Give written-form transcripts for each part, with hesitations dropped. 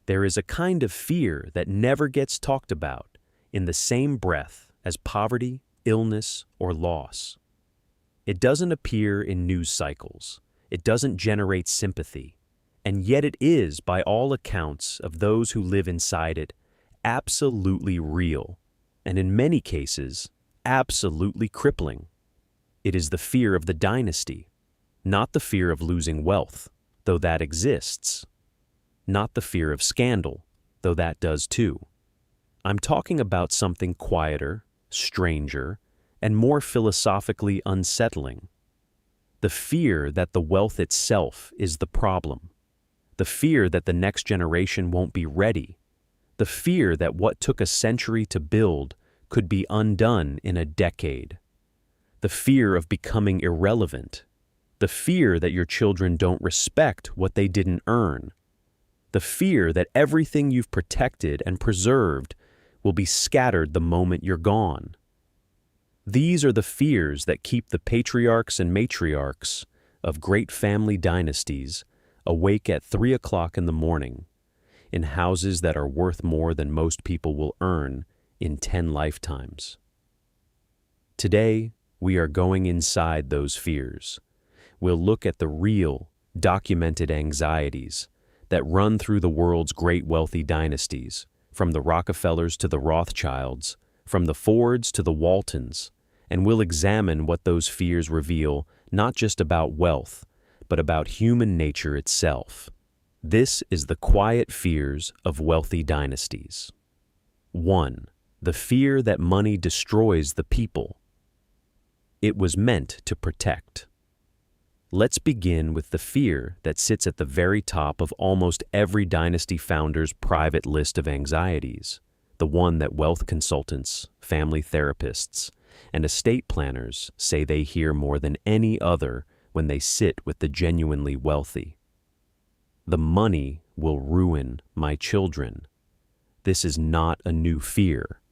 There is a kind of fear that never gets talked about in the same breath as poverty, illness, or loss. It doesn't appear in news cycles. It doesn't generate sympathy. And yet it is, by all accounts of those who live inside it, absolutely real, and in many cases, absolutely crippling. It is the fear of the dynasty, not the fear of losing wealth, though that exists. Not the fear of scandal, though that does too. I'm talking about something quieter, stranger, and more philosophically unsettling. The fear that the wealth itself is the problem. The fear that the next generation won't be ready. The fear that what took a century to build could be undone in a decade. The fear of becoming irrelevant. The fear that your children don't respect what they didn't earn. The fear that everything you've protected and preserved will be scattered the moment you're gone. These are the fears that keep the patriarchs and matriarchs of great family dynasties awake at 3 o'clock in the morning in houses that are worth more than most people will earn in 10 lifetimes. Today, we are going inside those fears. We'll look at the real, documented anxieties that run through the world's great wealthy dynasties, from the Rockefellers to the Rothschilds, from the Fords to the Waltons, and we'll examine what those fears reveal not just about wealth, but about human nature itself. This is the quiet fears of wealthy dynasties. 1. The fear that money destroys the people. It was meant to protect. Let's begin with the fear that sits at the very top of almost every dynasty founder's private list of anxieties, the one that wealth consultants, family therapists, and estate planners say they hear more than any other when they sit with the genuinely wealthy. The money will ruin my children. This is not a new fear.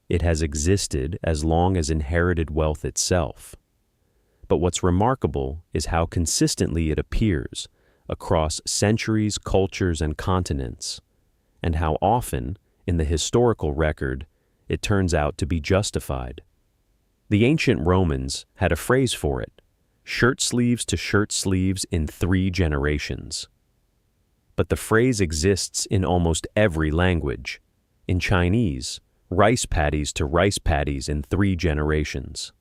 It has existed as long as inherited wealth itself. But what's remarkable is how consistently it appears across centuries, cultures, and continents, and how often, in the historical record, it turns out to be justified. The ancient Romans had a phrase for it: shirt sleeves to shirt sleeves in 3 generations. But the phrase exists in almost every language. In Chinese, rice paddies to rice paddies in 3 generations.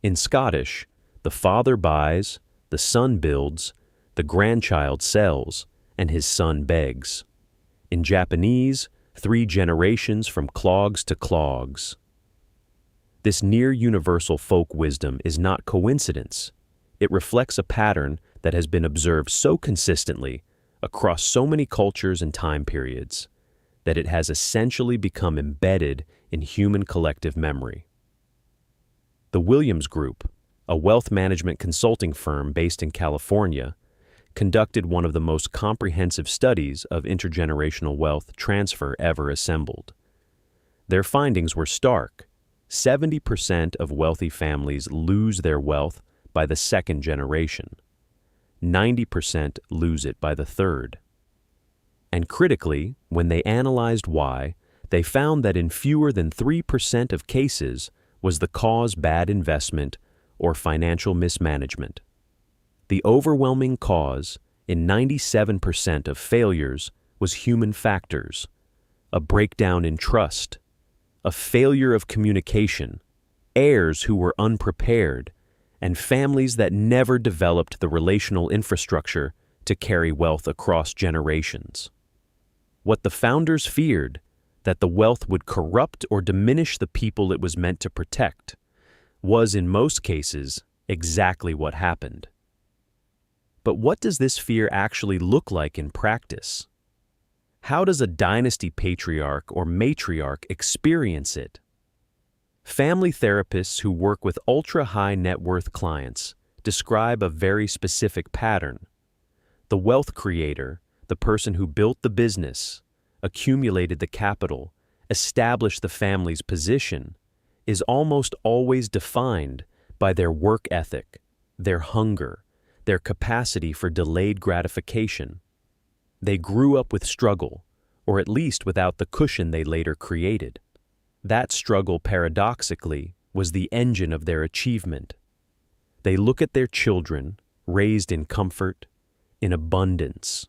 In Scottish, the father buys, the son builds, the grandchild sells, and his son begs. In Japanese, 3 generations from clogs to clogs. This near-universal folk wisdom is not coincidence. It reflects a pattern that has been observed so consistently across so many cultures and time periods that it has essentially become embedded in human collective memory. The Williams Group, a wealth management consulting firm based in California, conducted one of the most comprehensive studies of intergenerational wealth transfer ever assembled. Their findings were stark. 70% of wealthy families lose their wealth by the 2nd generation. 90% lose it by the 3rd. And critically, when they analyzed why, they found that in fewer than 3% of cases was the cause bad investment or financial mismanagement. The overwhelming cause in 97% of failures was human factors: a breakdown in trust, a failure of communication, heirs who were unprepared, and families that never developed the relational infrastructure to carry wealth across generations. What the founders feared, that the wealth would corrupt or diminish the people it was meant to protect, was in most cases exactly what happened. But what does this fear actually look like in practice? How does a dynasty patriarch or matriarch experience it? Family therapists who work with ultra-high net worth clients describe a very specific pattern. The wealth creator, the person who built the business, accumulated the capital, established the family's position, is almost always defined by their work ethic, their hunger, their capacity for delayed gratification. They grew up with struggle, or at least without the cushion they later created. That struggle, paradoxically, was the engine of their achievement. They look at their children, raised in comfort, in abundance,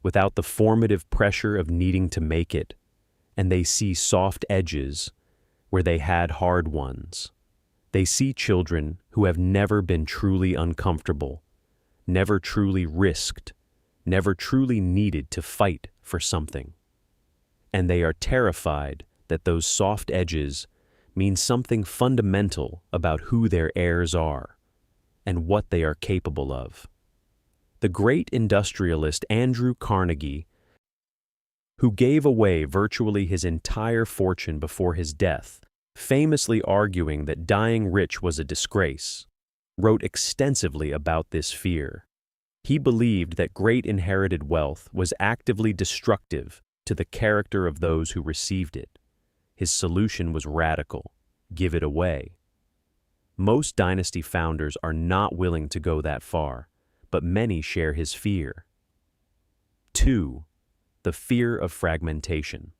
without the formative pressure of needing to make it, and they see soft edges where they had hard ones. They see children who have never been truly uncomfortable, never truly risked, never truly needed to fight for something. And they are terrified that those soft edges mean something fundamental about who their heirs are and what they are capable of. The great industrialist Andrew Carnegie, who gave away virtually his entire fortune before his death, famously arguing that dying rich was a disgrace, wrote extensively about this fear. He believed that great inherited wealth was actively destructive to the character of those who received it. His solution was radical: give it away. Most dynasty founders are not willing to go that far, but many share his fear. 2. The fear of fragmentation.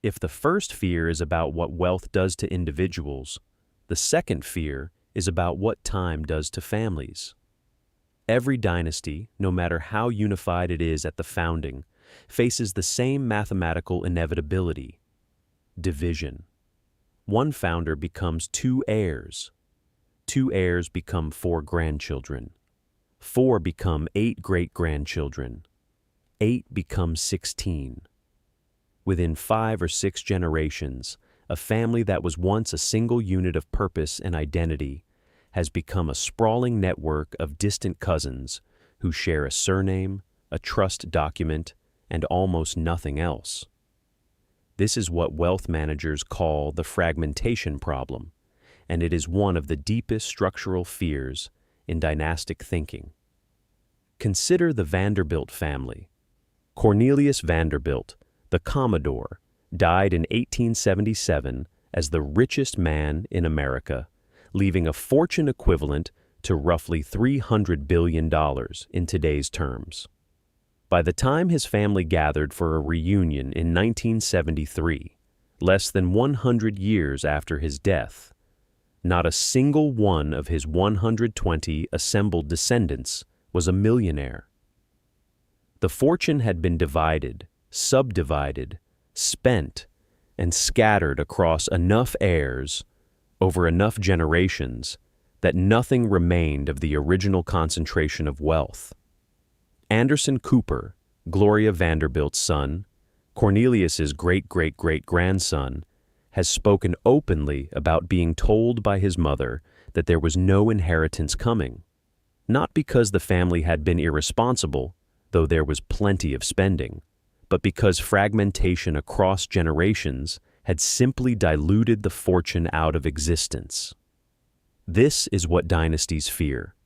If the first fear is about what wealth does to individuals, the second fear is about what time does to families. Every dynasty, no matter how unified it is at the founding, faces the same mathematical inevitability: division. One founder becomes 2 heirs. 2 heirs become 4 grandchildren. 4 become 8 great-grandchildren. 8 become 16. Within 5 or 6 generations, a family that was once a single unit of purpose and identity has become a sprawling network of distant cousins who share a surname, a trust document, and almost nothing else. This is what wealth managers call the fragmentation problem, and it is one of the deepest structural fears in dynastic thinking. Consider the Vanderbilt family. Cornelius Vanderbilt, the Commodore, died in 1877 as the richest man in America, leaving a fortune equivalent to roughly $300 billion in today's terms. By the time his family gathered for a reunion in 1973, less than 100 years after his death, not a single one of his 120 assembled descendants was a millionaire. The fortune had been divided, subdivided, spent, and scattered across enough heirs over enough generations that nothing remained of the original concentration of wealth. Anderson Cooper, Gloria Vanderbilt's son, Cornelius's great-great-great-grandson, has spoken openly about being told by his mother that there was no inheritance coming, not because the family had been irresponsible, though there was plenty of spending, but because fragmentation across generations had simply diluted the fortune out of existence. This is what dynasties fear: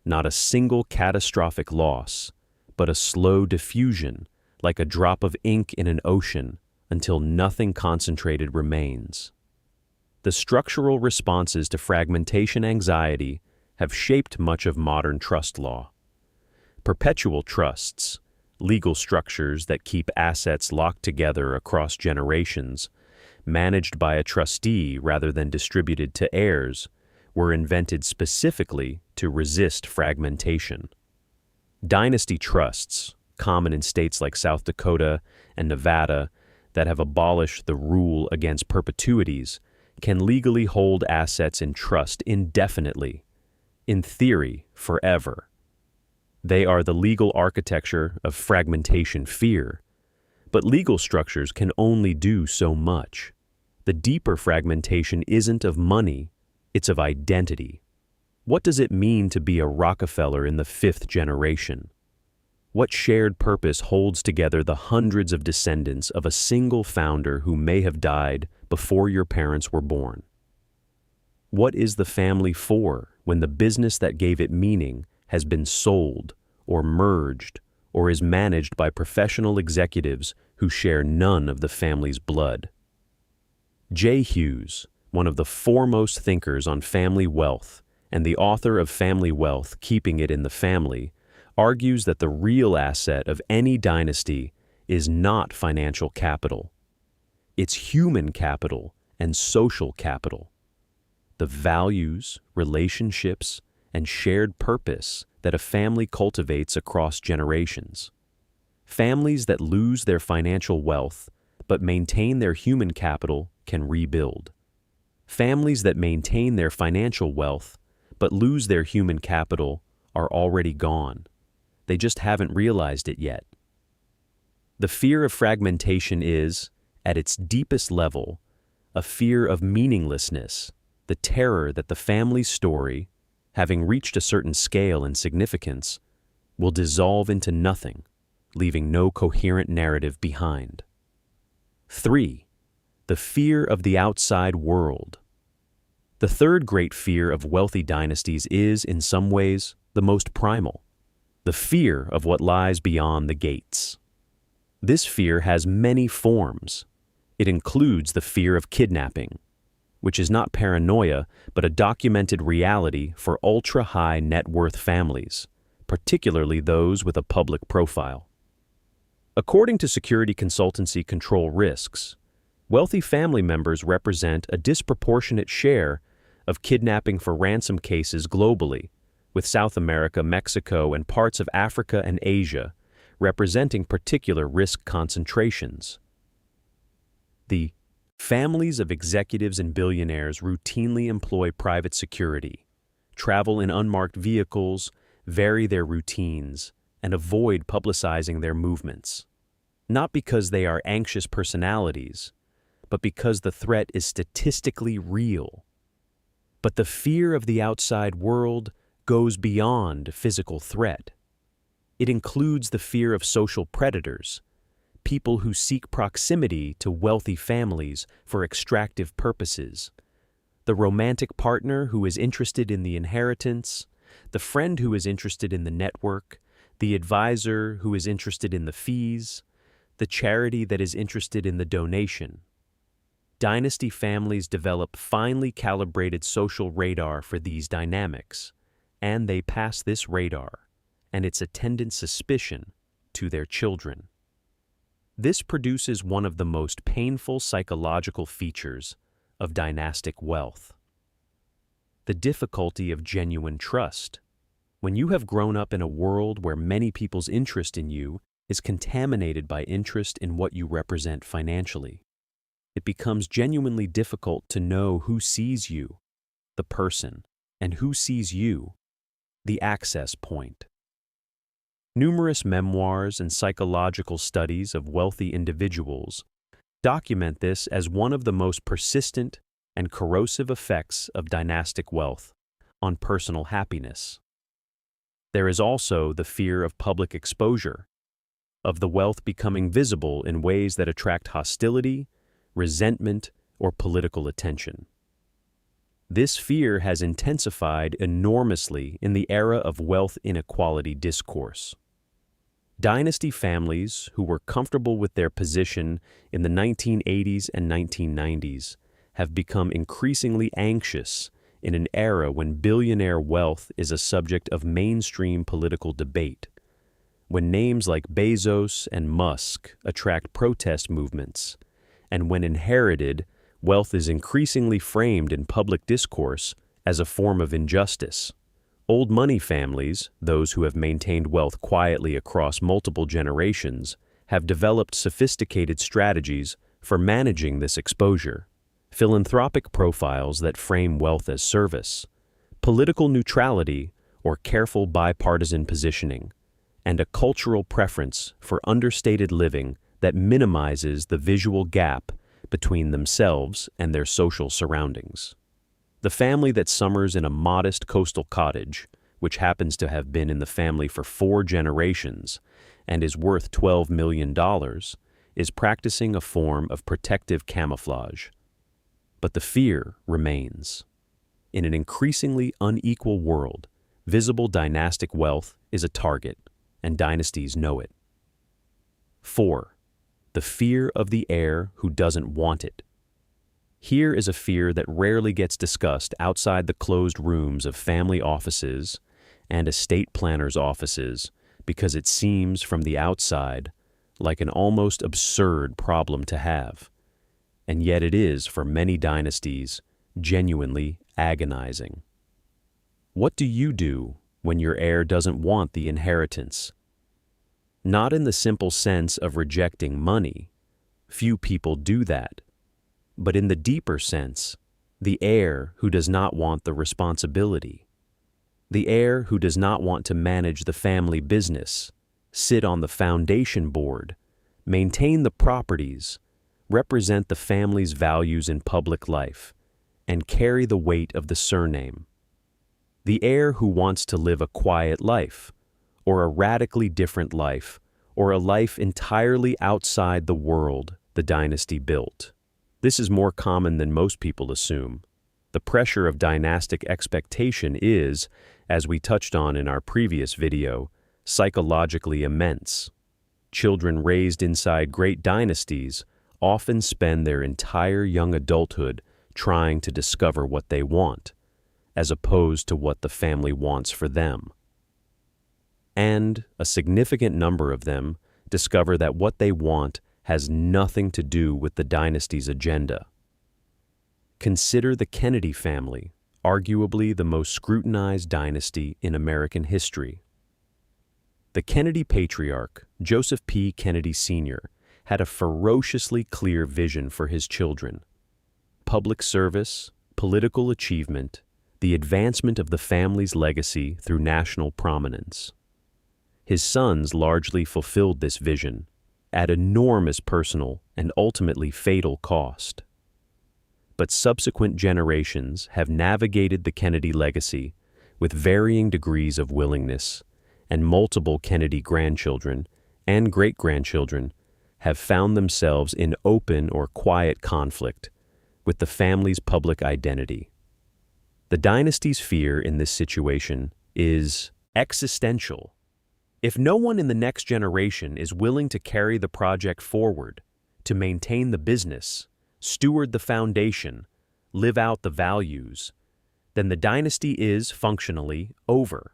not a single catastrophic loss, but a slow diffusion, like a drop of ink in an ocean, until nothing concentrated remains. The structural responses to fragmentation anxiety have shaped much of modern trust law. Perpetual trusts, legal structures that keep assets locked together across generations, managed by a trustee rather than distributed to heirs, were invented specifically to resist fragmentation. Dynasty trusts, common in states like South Dakota and Nevada that have abolished the rule against perpetuities, can legally hold assets in trust indefinitely, in theory, forever. They are the legal architecture of fragmentation fear, but legal structures can only do so much. The deeper fragmentation isn't of money, it's of identity. What does it mean to be a Rockefeller in the 5th generation? What shared purpose holds together the hundreds of descendants of a single founder who may have died before your parents were born? What is the family for when the business that gave it meaning has been sold or merged or is managed by professional executives who share none of the family's blood? J. Hughes, one of the foremost thinkers on family wealth and the author of Family Wealth, Keeping It in the Family, argues that the real asset of any dynasty is not financial capital. It's human capital and social capital. The values, relationships, and shared purpose that a family cultivates across generations. Families that lose their financial wealth but maintain their human capital can rebuild. Families that maintain their financial wealth but lose their human capital are already gone. They just haven't realized it yet. The fear of fragmentation is, at its deepest level, a fear of meaninglessness, the terror that the family's story, having reached a certain scale and significance, will dissolve into nothing, leaving no coherent narrative behind. 3. The fear of the outside world. The third great fear of wealthy dynasties is, in some ways, the most primal, the fear of what lies beyond the gates. This fear has many forms. It includes the fear of kidnapping, which is not paranoia but a documented reality for ultra-high net worth families, particularly those with a public profile. According to security consultancy Control Risks, wealthy family members represent a disproportionate share of kidnapping for ransom cases globally, with South America, Mexico, and parts of Africa and Asia representing particular risk concentrations. The families of executives and billionaires routinely employ private security, travel in unmarked vehicles, vary their routines, and avoid publicizing their movements, not because they are anxious personalities, but because the threat is statistically real. But the fear of the outside world goes beyond physical threat. It includes the fear of social predators, people who seek proximity to wealthy families for extractive purposes, the romantic partner who is interested in the inheritance, the friend who is interested in the network, the advisor who is interested in the fees, the charity that is interested in the donation. Dynasty families develop finely calibrated social radar for these dynamics, and they pass this radar and its attendant suspicion to their children. This produces one of the most painful psychological features of dynastic wealth: the difficulty of genuine trust. When you have grown up in a world where many people's interest in you is contaminated by interest in what you represent financially, it becomes genuinely difficult to know who sees you, the person, and who sees you, the access point. Numerous memoirs and psychological studies of wealthy individuals document this as one of the most persistent and corrosive effects of dynastic wealth on personal happiness. There is also the fear of public exposure, of the wealth becoming visible in ways that attract hostility, resentment, or political attention. This fear has intensified enormously in the era of wealth inequality discourse. Dynasty families who were comfortable with their position in the 1980s and 1990s have become increasingly anxious in an era when billionaire wealth is a subject of mainstream political debate, when names like Bezos and Musk attract protest movements, and when inherited, wealth is increasingly framed in public discourse as a form of injustice. Old money families, those who have maintained wealth quietly across multiple generations, have developed sophisticated strategies for managing this exposure: philanthropic profiles that frame wealth as service, political neutrality or careful bipartisan positioning, and a cultural preference for understated living that minimizes the visual gap between themselves and their social surroundings. The family that summers in a modest coastal cottage, which happens to have been in the family for 4 generations and is worth $12 million, is practicing a form of protective camouflage. But the fear remains. In an increasingly unequal world, visible dynastic wealth is a target, and dynasties know it. 4. The fear of the heir who doesn't want it. Here is a fear that rarely gets discussed outside the closed rooms of family offices and estate planners' offices because it seems, from the outside, like an almost absurd problem to have, and yet it is, for many dynasties, genuinely agonizing. What do you do when your heir doesn't want the inheritance? Not in the simple sense of rejecting money. Few people do that. But in the deeper sense, the heir who does not want the responsibility. The heir who does not want to manage the family business, sit on the foundation board, maintain the properties, represent the family's values in public life, and carry the weight of the surname. The heir who wants to live a quiet life, or a radically different life, or a life entirely outside the world the dynasty built. This is more common than most people assume. The pressure of dynastic expectation is, as we touched on in our previous video, psychologically immense. Children raised inside great dynasties often spend their entire young adulthood trying to discover what they want, as opposed to what the family wants for them. And a significant number of them discover that what they want has nothing to do with the dynasty's agenda. Consider the Kennedy family, arguably the most scrutinized dynasty in American history. The Kennedy patriarch, Joseph P. Kennedy Sr., had a ferociously clear vision for his children. Public service, political achievement, the advancement of the family's legacy through national prominence. His sons largely fulfilled this vision, at enormous personal and ultimately fatal cost. But subsequent generations have navigated the Kennedy legacy with varying degrees of willingness, and multiple Kennedy grandchildren and great-grandchildren have found themselves in open or quiet conflict with the family's public identity. The dynasty's fear in this situation is existential. If no one in the next generation is willing to carry the project forward, to maintain the business, steward the foundation, live out the values, then the dynasty is functionally over.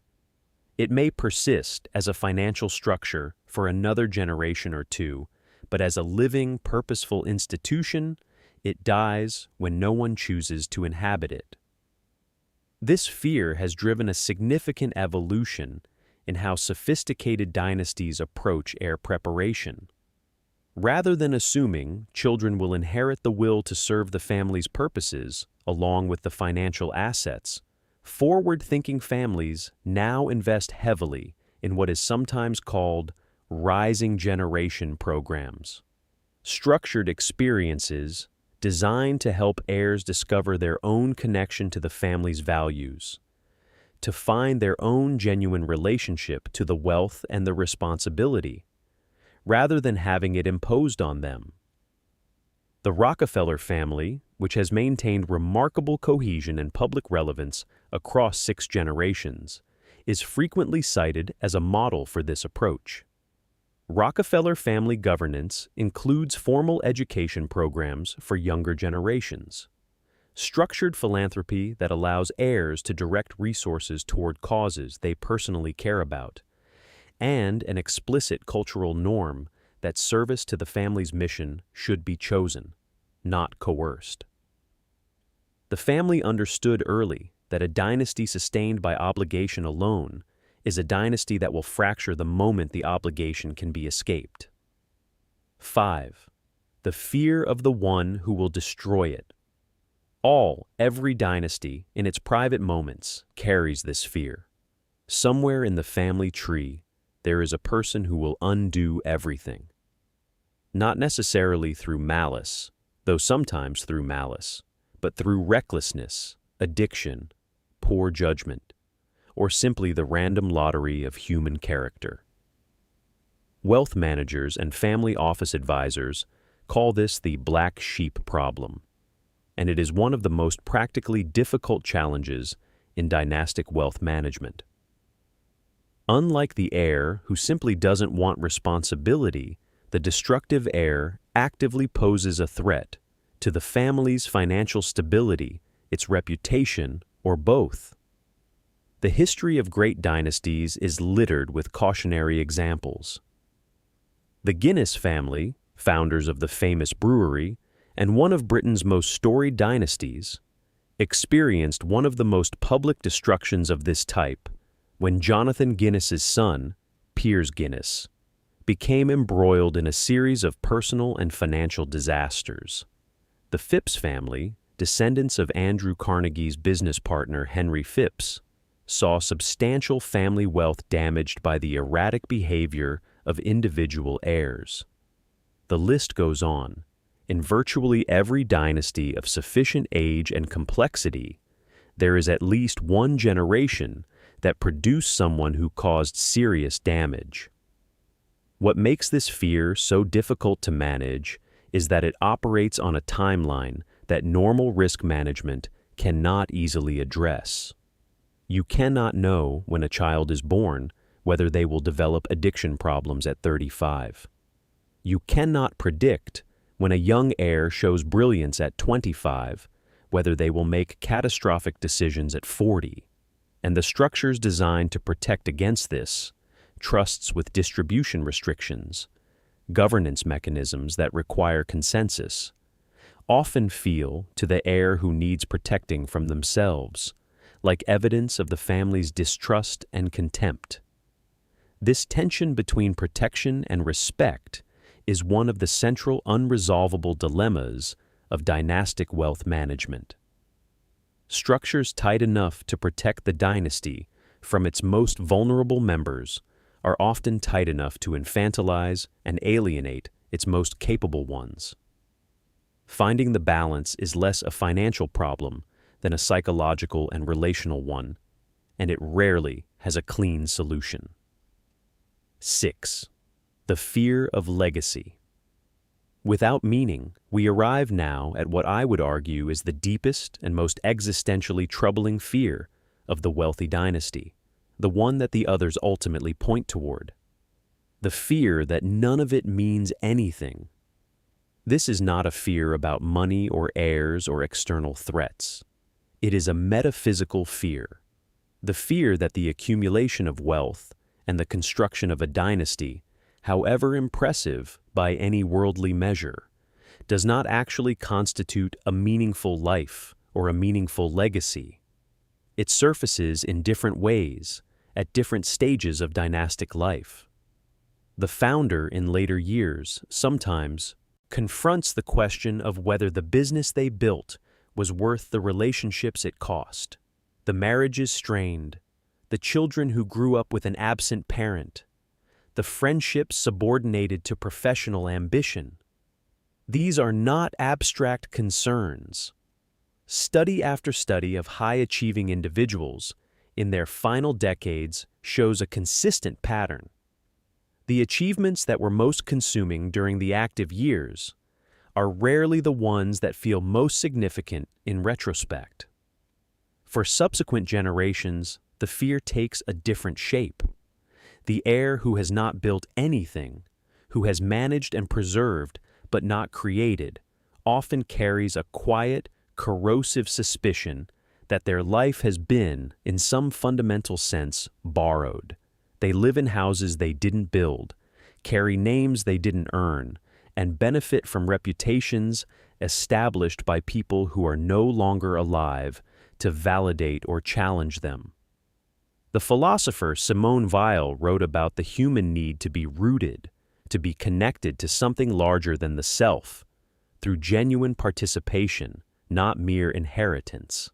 It may persist as a financial structure for another generation or two, but as a living, purposeful institution, it dies when no one chooses to inhabit it. This fear has driven a significant evolution in how sophisticated dynasties approach heir preparation. Rather than assuming children will inherit the will to serve the family's purposes along with the financial assets, forward-thinking families now invest heavily in what is sometimes called rising generation programs, structured experiences designed to help heirs discover their own connection to the family's values, to find their own genuine relationship to the wealth and the responsibility, rather than having it imposed on them. The Rockefeller family, which has maintained remarkable cohesion and public relevance across 6 generations, is frequently cited as a model for this approach. Rockefeller family governance includes formal education programs for younger generations, structured philanthropy that allows heirs to direct resources toward causes they personally care about, and an explicit cultural norm that service to the family's mission should be chosen, not coerced. The family understood early that a dynasty sustained by obligation alone is a dynasty that will fracture the moment the obligation can be escaped. 5. The fear of the one who will destroy it. Every dynasty, in its private moments, carries this fear. Somewhere in the family tree, there is a person who will undo everything. Not necessarily through malice, though sometimes through malice, but through recklessness, addiction, poor judgment, or simply the random lottery of human character. Wealth managers and family office advisors call this the black sheep problem, and it is one of the most practically difficult challenges in dynastic wealth management. Unlike the heir who simply doesn't want responsibility, the destructive heir actively poses a threat to the family's financial stability, its reputation, or both. The history of great dynasties is littered with cautionary examples. The Guinness family, founders of the famous brewery, and one of Britain's most storied dynasties, experienced one of the most public destructions of this type when Jonathan Guinness's son, Piers Guinness, became embroiled in a series of personal and financial disasters. The Phipps family, descendants of Andrew Carnegie's business partner Henry Phipps, saw substantial family wealth damaged by the erratic behavior of individual heirs. The list goes on. In virtually every dynasty of sufficient age and complexity, there is at least one generation that produced someone who caused serious damage. What makes this fear so difficult to manage is that it operates on a timeline that normal risk management cannot easily address. You cannot know when a child is born whether they will develop addiction problems at 35. You cannot predict when a young heir shows brilliance at 25 whether they will make catastrophic decisions at 40. And the structures designed to protect against this, trusts with distribution restrictions, governance mechanisms that require consensus, often feel to the heir who needs protecting from themselves, like evidence of the family's distrust and contempt. This tension between protection and respect is one of the central unresolvable dilemmas of dynastic wealth management. Structures tight enough to protect the dynasty from its most vulnerable members are often tight enough to infantilize and alienate its most capable ones. Finding the balance is less a financial problem than a psychological and relational one, and it rarely has a clean solution. 6. The fear of legacy. Without meaning, we arrive now at what I would argue is the deepest and most existentially troubling fear of the wealthy dynasty, the one that the others ultimately point toward. The fear that none of it means anything. This is not a fear about money or heirs or external threats. It is a metaphysical fear. The fear that the accumulation of wealth and the construction of a dynasty, however impressive by any worldly measure, does not actually constitute a meaningful life or a meaningful legacy. It surfaces in different ways at different stages of dynastic life. The founder in later years sometimes confronts the question of whether the business they built was worth the relationships it cost, the marriages strained, the children who grew up with an absent parent, the friendships subordinated to professional ambition. These are not abstract concerns. Study after study of high-achieving individuals in their final decades shows a consistent pattern. The achievements that were most consuming during the active years are rarely the ones that feel most significant in retrospect. For subsequent generations, the fear takes a different shape. The heir who has not built anything, who has managed and preserved but not created, often carries a quiet, corrosive suspicion that their life has been, in some fundamental sense, borrowed. They live in houses they didn't build, carry names they didn't earn, and benefit from reputations established by people who are no longer alive to validate or challenge them. The philosopher Simone Weil wrote about the human need to be rooted, to be connected to something larger than the self, through genuine participation, not mere inheritance.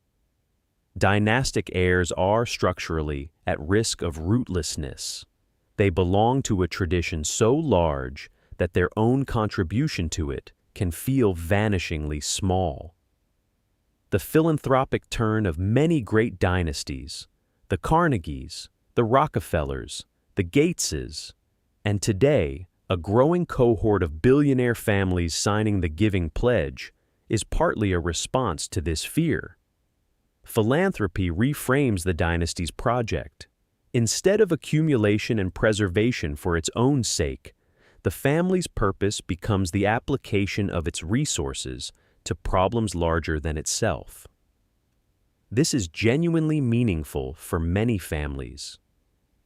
Dynastic heirs are structurally at risk of rootlessness. They belong to a tradition so large that their own contribution to it can feel vanishingly small. The philanthropic turn of many great dynasties, the Carnegies, the Rockefellers, the Gateses, and today a growing cohort of billionaire families signing the Giving Pledge, is partly a response to this fear. Philanthropy reframes the dynasty's project. Instead of accumulation and preservation for its own sake, the family's purpose becomes the application of its resources to problems larger than itself. This is genuinely meaningful for many families.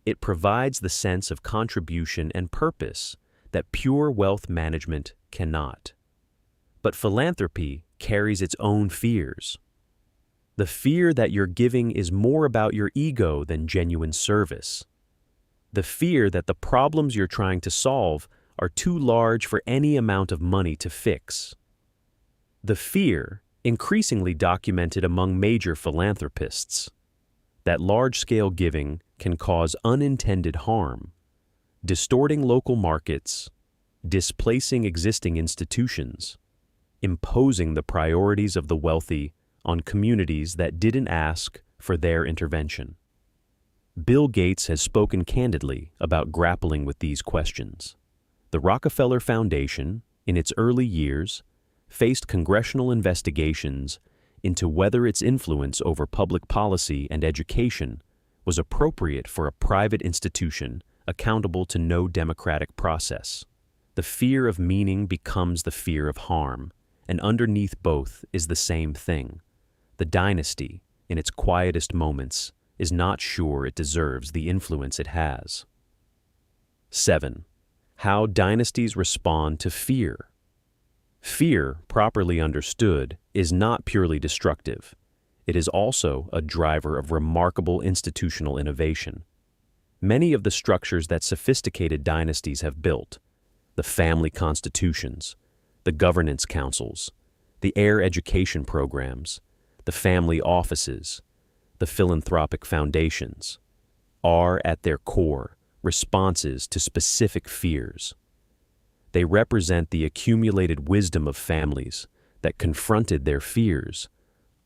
It provides the sense of contribution and purpose that pure wealth management cannot. But philanthropy carries its own fears. The fear that your giving is more about your ego than genuine service. The fear that the problems you're trying to solve are too large for any amount of money to fix. The fear, increasingly documented among major philanthropists, that large-scale giving can cause unintended harm, distorting local markets, displacing existing institutions, imposing the priorities of the wealthy on communities that didn't ask for their intervention. Bill Gates has spoken candidly about grappling with these questions. The Rockefeller Foundation, in its early years, faced congressional investigations into whether its influence over public policy and education was appropriate for a private institution accountable to no democratic process. The fear of meaning becomes the fear of harm, and underneath both is the same thing. The dynasty, in its quietest moments, is not sure it deserves the influence it has. 7. How dynasties respond to fear. Fear, properly understood, is not purely destructive. It is also a driver of remarkable institutional innovation. Many of the structures that sophisticated dynasties have built, the family constitutions, the governance councils, the heir education programs, the family offices, the philanthropic foundations, are at their core responses to specific fears. They represent the accumulated wisdom of families that confronted their fears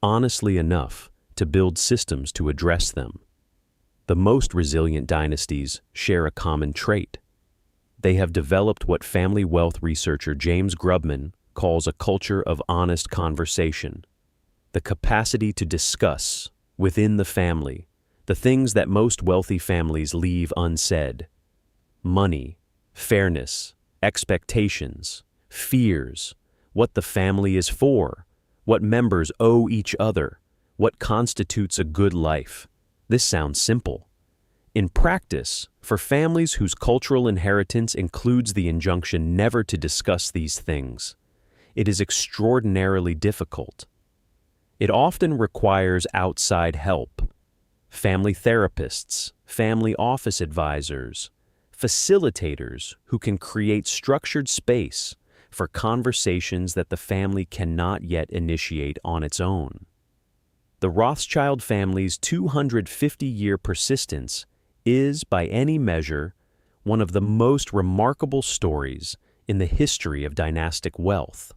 honestly enough to build systems to address them. The most resilient dynasties share a common trait. They have developed what family wealth researcher James Grubman calls a culture of honest conversation, the capacity to discuss, within the family, the things that most wealthy families leave unsaid: money, fairness, expectations, fears, what the family is for, what members owe each other, what constitutes a good life. This sounds simple. In practice, for families whose cultural inheritance includes the injunction never to discuss these things, it is extraordinarily difficult. It often requires outside help: family therapists, family office advisors, facilitators who can create structured space for conversations that the family cannot yet initiate on its own. The Rothschild family's 250-year persistence is, by any measure, one of the most remarkable stories in the history of dynastic wealth.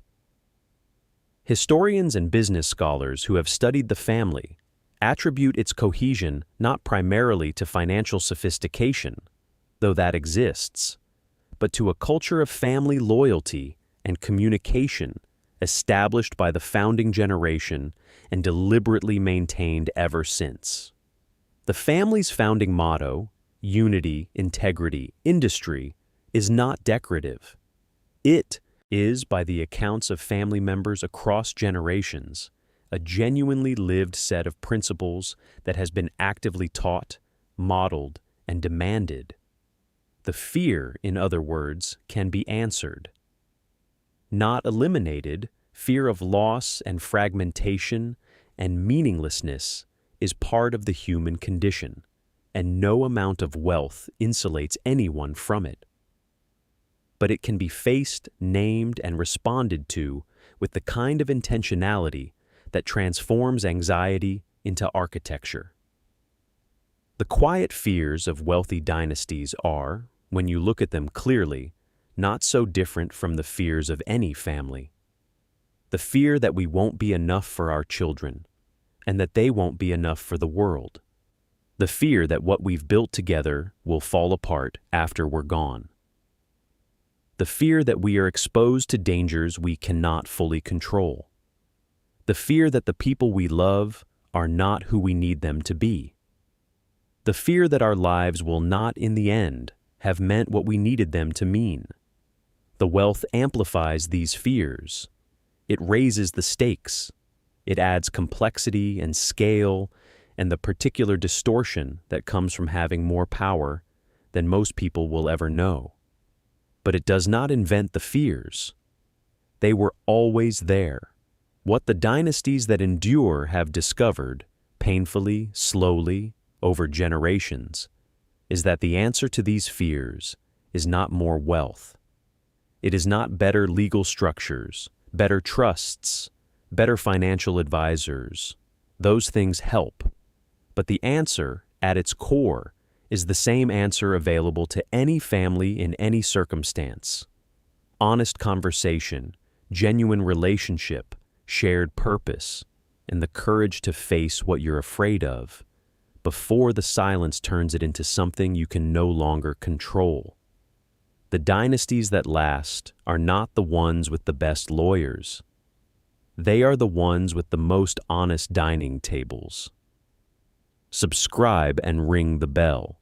Historians and business scholars who have studied the family attribute its cohesion not primarily to financial sophistication, though that exists, but to a culture of family loyalty and communication established by the founding generation and deliberately maintained ever since. The family's founding motto, unity, integrity, industry, is not decorative. It is, by the accounts of family members across generations, a genuinely lived set of principles that has been actively taught, modeled, and demanded. The fear, in other words, can be answered. Not eliminated, fear of loss and fragmentation and meaninglessness is part of the human condition, and no amount of wealth insulates anyone from it. But it can be faced, named, and responded to with the kind of intentionality that transforms anxiety into architecture. The quiet fears of wealthy dynasties are, when you look at them clearly, not so different from the fears of any family. The fear that we won't be enough for our children, and that they won't be enough for the world. The fear that what we've built together will fall apart after we're gone. The fear that we are exposed to dangers we cannot fully control. The fear that the people we love are not who we need them to be. The fear that our lives will not, in the end, have meant what we needed them to mean. The wealth amplifies these fears. It raises the stakes. It adds complexity and scale and the particular distortion that comes from having more power than most people will ever know. but it does not invent the fears. They were always there. What the dynasties that endure have discovered, painfully, slowly, over generations, is that the answer to these fears is not more wealth. It is not better legal structures, better trusts, better financial advisors. Those things help. But the answer, at its core, is the same answer available to any family in any circumstance. Honest conversation, genuine relationship, shared purpose, and the courage to face what you're afraid of before the silence turns it into something you can no longer control. The dynasties that last are not the ones with the best lawyers. They are the ones with the most honest dining tables. Subscribe and ring the bell.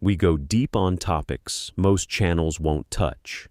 We go deep on topics most channels won't touch.